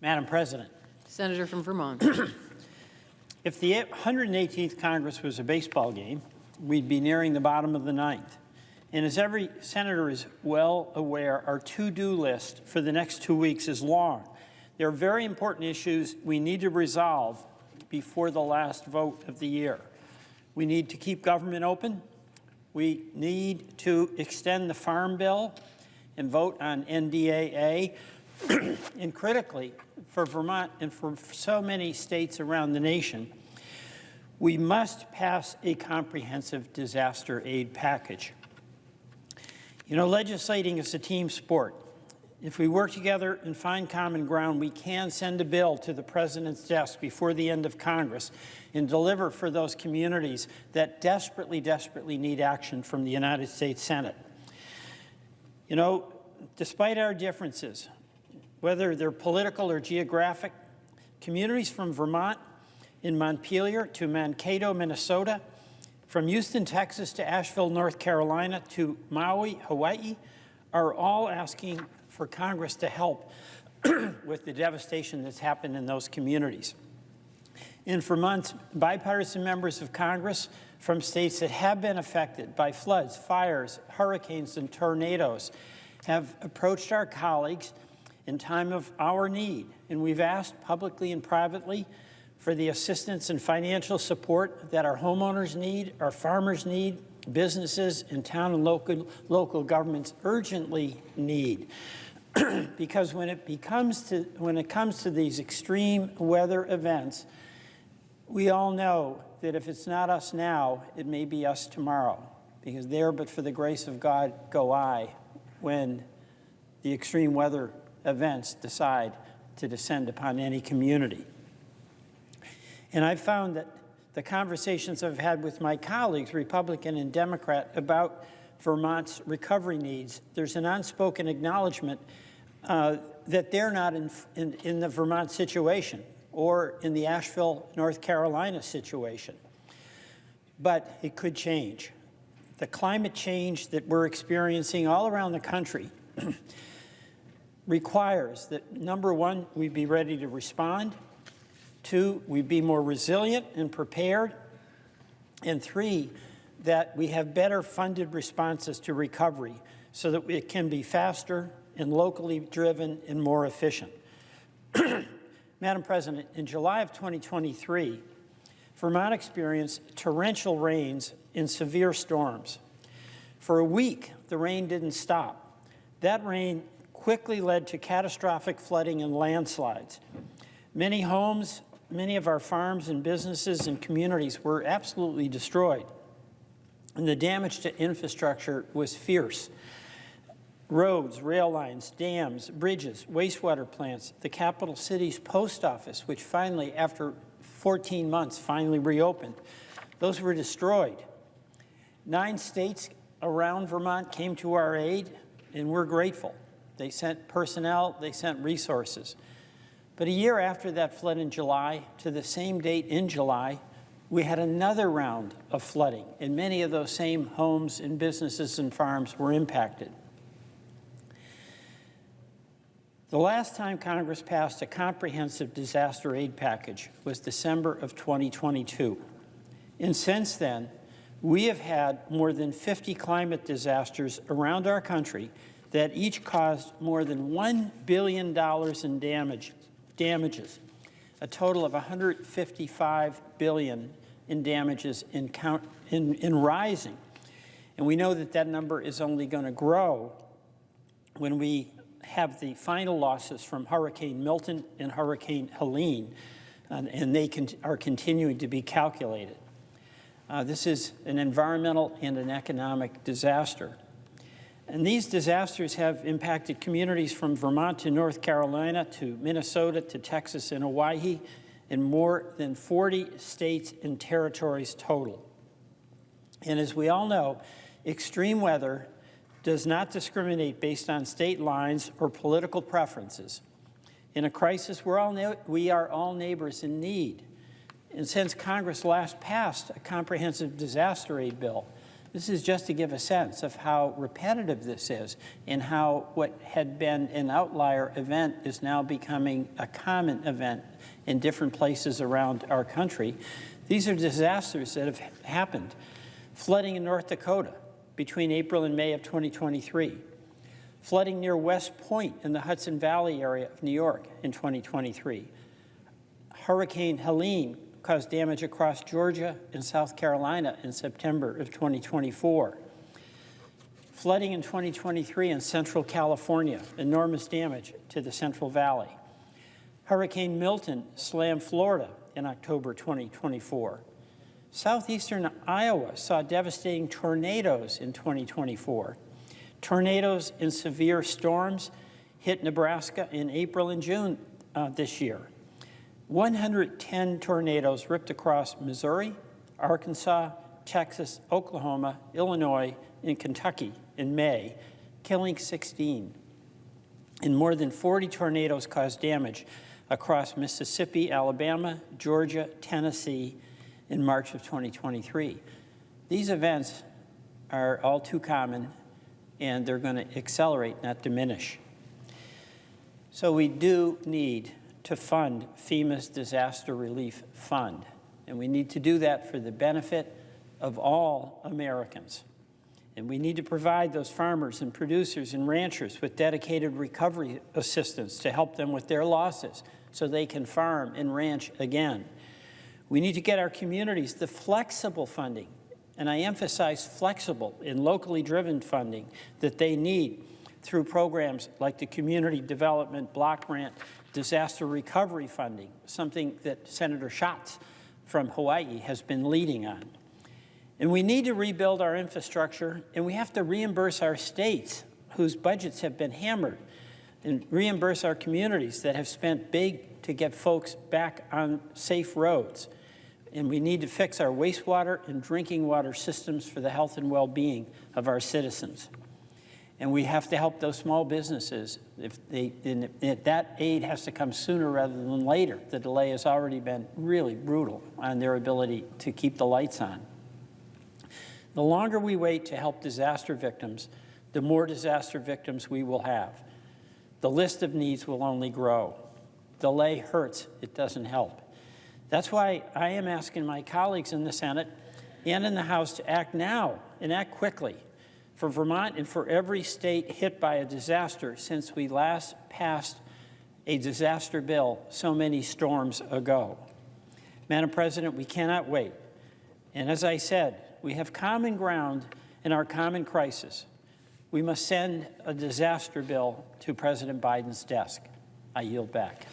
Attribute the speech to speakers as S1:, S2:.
S1: Madam President,
S2: Senator from Vermont.
S1: if the 118th Congress was a baseball game, we'd be nearing the bottom of the ninth. And as every senator is well aware, our to-do list for the next 2 weeks is long. There are very important issues we need to resolve before the last vote of the year. We need to keep government open. We need to extend the Farm Bill and vote on NDAA. And critically, for Vermont and for so many states around the nation, we must pass a comprehensive disaster aid package. You know, legislating is a team sport. If we work together and find common ground, we can send a bill to the President's desk before the end of Congress and deliver for those communities that desperately, desperately need action from the United States Senate. You know, despite our differences, whether they're political or geographic, communities from Vermont in Montpelier to Mankato, Minnesota, from Houston, Texas to Asheville, North Carolina to Maui, Hawaii, are all asking for Congress to help with the devastation that's happened in those communities. And for months, bipartisan members of Congress from states that have been affected by floods, fires, hurricanes, and tornadoes have approached our colleagues in time of our need. And we've asked publicly and privately for the assistance and financial support that our homeowners need, our farmers need, businesses in town and local governments urgently need. Because when it comes to these extreme weather events, we all know that if it's not us now, it may be us tomorrow. Because there, but for the grace of God, go I, when the extreme weather events decide to descend upon any community. And I've found that the conversations I've had with my colleagues, Republican and Democrat, about Vermont's recovery needs, there's an unspoken acknowledgement that they're not in the Vermont situation or in the Asheville, North Carolina situation. But it could change. The climate change that we're experiencing all around the country requires that, number one, we be ready to respond. Two, we be more resilient and prepared. And three, that we have better funded responses to recovery so that it can be faster and locally driven and more efficient. Madam President, in July of 2023, Vermont experienced torrential rains and severe storms. For a week, the rain didn't stop. That rain quickly led to catastrophic flooding and landslides. Many homes, many of our farms and businesses and communities were absolutely destroyed. And the damage to infrastructure was fierce. Roads, rail lines, dams, bridges, wastewater plants, the capital city's post office, which finally, after 14 months, finally reopened, those were destroyed. 9 states around Vermont came to our aid, and we're grateful. They sent personnel, they sent resources. But a year after that flood in July, to the same date in July, we had another round of flooding, and many of those same homes and businesses and farms were impacted. The last time Congress passed a comprehensive disaster aid package was December of 2022. And since then, we have had more than 50 climate disasters around our country that each caused more than $1 billion in damages, a total of $155 billion in damages in rising. And we know that that number is only going to grow when we have the final losses from Hurricane Milton and Hurricane Helene, and they are continuing to be calculated. This is an environmental and an economic disaster. And these disasters have impacted communities from Vermont to North Carolina to Minnesota to Texas and Hawaii in more than 40 states and territories total. And as we all know, extreme weather does not discriminate based on state lines or political preferences. In a crisis, we are all neighbors in need. And since Congress last passed a comprehensive disaster aid bill, This is just to give a sense of how repetitive this is and how what had been an outlier event is now becoming a common event in different places around our country. These are disasters that have happened. Flooding in North Dakota between April and May of 2023. Flooding near West Point in the Hudson Valley area of New York in 2023. Hurricane Helene caused damage across Georgia and South Carolina in September of 2024. Flooding in 2023 in Central California, enormous damage to the Central Valley. Hurricane Milton slammed Florida in October 2024. Southeastern Iowa saw devastating tornadoes in 2024. Tornadoes and severe storms hit Nebraska in April and June this year. 110 tornadoes ripped across Missouri, Arkansas, Texas, Oklahoma, Illinois, and Kentucky in May, killing 16. And more than 40 tornadoes caused damage across Mississippi, Alabama, Georgia, Tennessee in March of 2023. These events are all too common, and they're going to accelerate, not diminish. So we do need to fund FEMA's Disaster Relief Fund, and we need to do that for the benefit of all Americans. And we need to provide those farmers and producers and ranchers with dedicated recovery assistance to help them with their losses so they can farm and ranch again. We need to get our communities the flexible funding, and I emphasize flexible and locally driven funding that they need through programs like the Community Development Block Grant Disaster Recovery Funding, something that Senator Schatz from Hawaii has been leading on. And we need to rebuild our infrastructure, and we have to reimburse our states whose budgets have been hammered, and reimburse our communities that have spent big to get folks back on safe roads. And we need to fix our wastewater and drinking water systems for the health and well-being of our citizens. And we have to help those small businesses. If that aid has to come sooner rather than later. The delay has already been really brutal on their ability to keep the lights on. The longer we wait to help disaster victims, the more disaster victims we will have. The list of needs will only grow. Delay hurts, it doesn't help. That's why I am asking my colleagues in the Senate and in the House to act now and act quickly for Vermont and for every state hit by a disaster since we last passed a disaster bill so many storms ago. Madam President, we cannot wait. And as I said, we have common ground in our common crisis. We must send a disaster bill to President Biden's desk. I yield back.